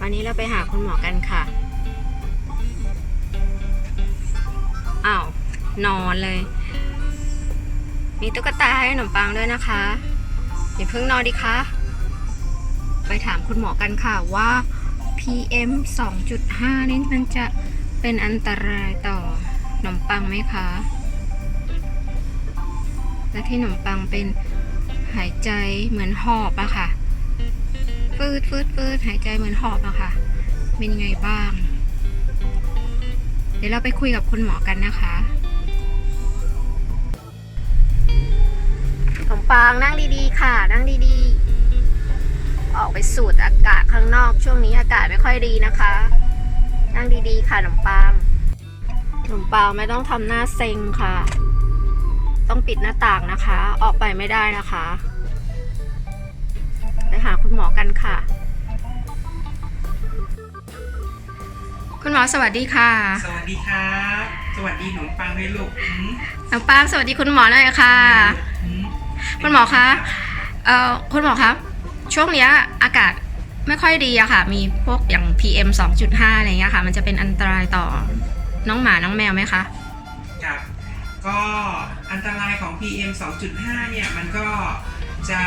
วันนี้เราไปหาคุณหมอกันค่ะอ้าวนอนเลยมีตุ๊กตาให้ขนมปังด้วยนะคะอย่าเพิ่งนอนดิคะไปถามคุณหมอกันค่ะว่า PM 2.5 นี่มันจะเป็นอันตรายต่อขนมปังไหมคะและที่ขนมปังเป็นหายใจเหมือนหอบอะค่ะฟืดหายใจเหมือนหอบอะค่ะเป็นยังไงบ้างเดี๋ยวเราไปคุยกับคุณหมอกันนะคะขนมปังนั่งดีๆค่ะนั่งดีๆออกไปสูดอากาศข้างนอกช่วงนี้อากาศไม่ค่อยดีนะคะนั่งดีๆค่ะขนมปังไม่ต้องทำหน้าเซ็งค่ะต้องปิดหน้าต่างนะคะออกไปไม่ได้นะคะไปหาคุณหมอกันค่ะคุณหมอสวัสดีค่ะสวัสดีครับสวัสดีขนมปังด้วยลูกขนมปังสวัสดีคุณหมอหน่อยค่ะคุณหมอคะคุณหมอครับช่วงนี้อากาศไม่ค่อยดีอะค่ะมีพวกอย่าง PM 2.5 อะไรเงี้ยค่ะมันจะเป็นอันตรายต่อน้องหมาน้องแมวไหมคะครับก็อันตรายของ PM 2.5 เนี่ยมันก็จะ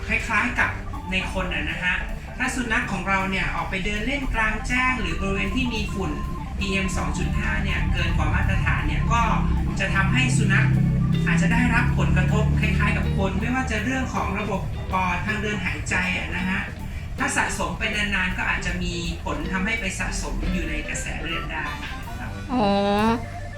คล้ายๆกับในคนนะฮะถ้าสุนัขของเราเนี่ยออกไปเดินเล่นกลางแจ้งหรือบริเวณที่มีฝุ่น PM 2.5 เนี่ยเกินกว่ามาตรฐานเนี่ยก็จะทำให้สุนัขอาจจะได้รับผลกระทบคล้ายๆกับคนไม่ว่าจะเรื่องของระบบปอดทางเดินหายใจนะฮะถ้าสะสมไปนานๆก็อาจจะมีผลทำให้ไปสะสมอยู่ในกระแสเลือดได้อ๋อ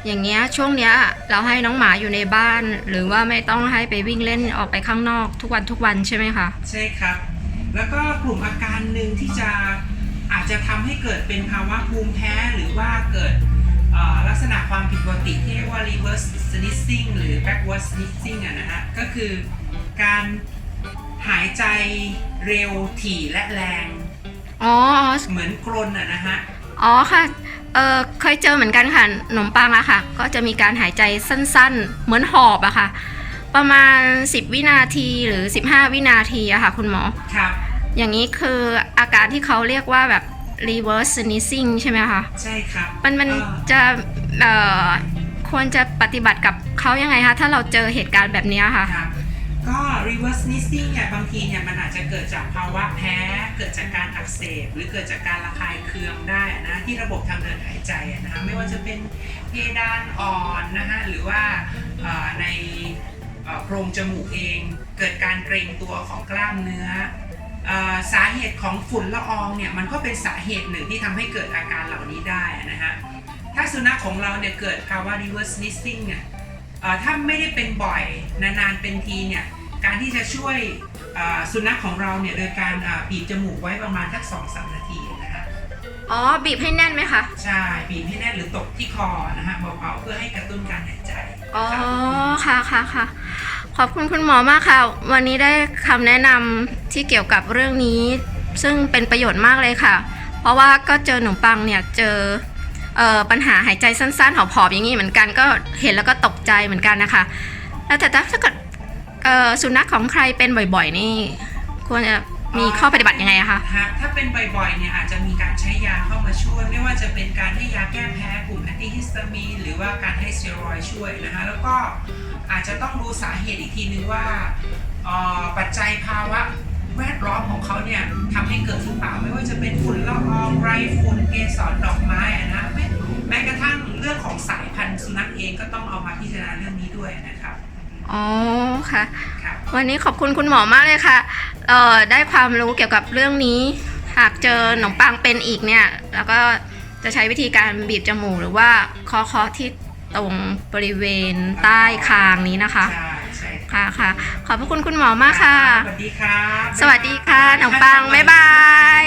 อย่างเงี้ยช่วงเนี้ยเราให้น้องหมาอยู่ในบ้านหรือว่าไม่ต้องให้ไปวิ่งเล่นออกไปข้างนอกทุกวันใช่ไหมคะใช่ครับแล้วก็กลุ่มอาการหนึ่งที่อาจจะทำให้เกิดเป็นภาวะภูมิแพ้หรือว่าเกิดลักษณะความผิดปกติที่เรียกว่า reverse sneezing หรือ backward sneezing นะฮะก็คือการหายใจเร็วถี่และแรงเหมือนกรนนะฮะอ๋อค่ะเคยเจอเหมือนกันค่ะขนมปังอะค่ะก็จะมีการหายใจสั้นๆเหมือนหอบอะค่ะประมาณ10 วินาทีหรือ15 วินาทีอะค่ะคุณหมอครับอย่างนี้คืออาการที่เขาเรียกว่าแบบ reverse sneezing ใช่ไหมคะใช่ครับมันจะควรจะปฏิบัติกับเขายังไงคะถ้าเราเจอเหตุการณ์แบบนี้ค่ะก็ reverse sneezing เนี่ยบางทีเนี่ยมันอาจจะเกิดจากภาวะแพ้เกิดจากการอักเสบหรือเกิดจากการระคายเคืองได้นะที่ระบบทางเดินหายใจนะไม่ว่าจะเป็นเพดานอ่อนนะฮะหรือว่าในโพรงจมูกเองเกิดการเกร็งตัวของกล้ามเนื้อสาเหตุของฝุ่นละอองเนี่ยมันก็เป็นสาเหตุหนึ่งที่ทำให้เกิดอาการเหล่านี้ได้นะฮะถ้าสุนัขของเราเนี่ยเกิดภาวะ reverse sneezing เนี่ยถ้าไม่ได้เป็นบ่อยนานๆเป็นทีเนี่ยการที่จะช่วยสุนัขของเราเนี่ยโดยการบีบจมูกไว้ประมาณสัก 2-3 นาทีนะฮะอ๋อบีบให้แน่นไหมคะใช่บีบให้แน่นหรือตบที่คอนะฮะเบาๆเพื่อให้กระตุ้นการหายใจอ๋อค่ะขอบคุณคุณหมอมากค่ะวันนี้ได้คำแนะนำที่เกี่ยวกับเรื่องนี้ซึ่งเป็นประโยชน์มากเลยค่ะเพราะว่าก็เจอขนมปังเนี่ยเจอปัญหาหายใจสั้นๆหอบๆอย่างนี้เหมือนกันก็เห็นแล้วก็ตกใจเหมือนกันนะคะแล้วแต่ถ้าเกิดสุนัขของใครเป็นบ่อยๆนี่ควรจะมีข้อปฏิบัติยังไงคะถ้าเป็นบ่อยๆเนี่ยอาจจะมีการใช้ยาเข้ามาช่วยไม่ว่าจะเป็นการให้ยาแก้แพ้กลุ่มแอนติฮิสตามีนหรือว่าการให้สเตียรอยด์ช่วยนะคะแล้วก็อาจจะต้องดูสาเหตุอีกทีนึงว่าปัจจัยภาวะแวดล้อมของเขาเนี่ยทำให้เกิดหรือเปล่าไม่ว่าจะเป็นฝุ่นละอองไรฝุ่นเกสรดอกไม้นะแม้กระทั่งเรื่องของสายพันธุ์สุนัขเองก็ต้องเอามาพิจารณาเรื่องนี้ด้วยนะครับอ๋อค่ะวันนี้ขอบคุณคุณหมอมากเลยค่ะได้ความรู้เกี่ยวกับเรื่องนี้หากเจอขนมปังเป็นอีกเนี่ยแล้วก็จะใช้วิธีการบีบจมูกหรือว่าเคาะที่ตรงบริเวณใต้คางนี้นะคะค่ะขอบพระคุณคุณหมอมากค่ะสวัสดีครับสวัสดีค่ะขนมปังบ๊ายบาย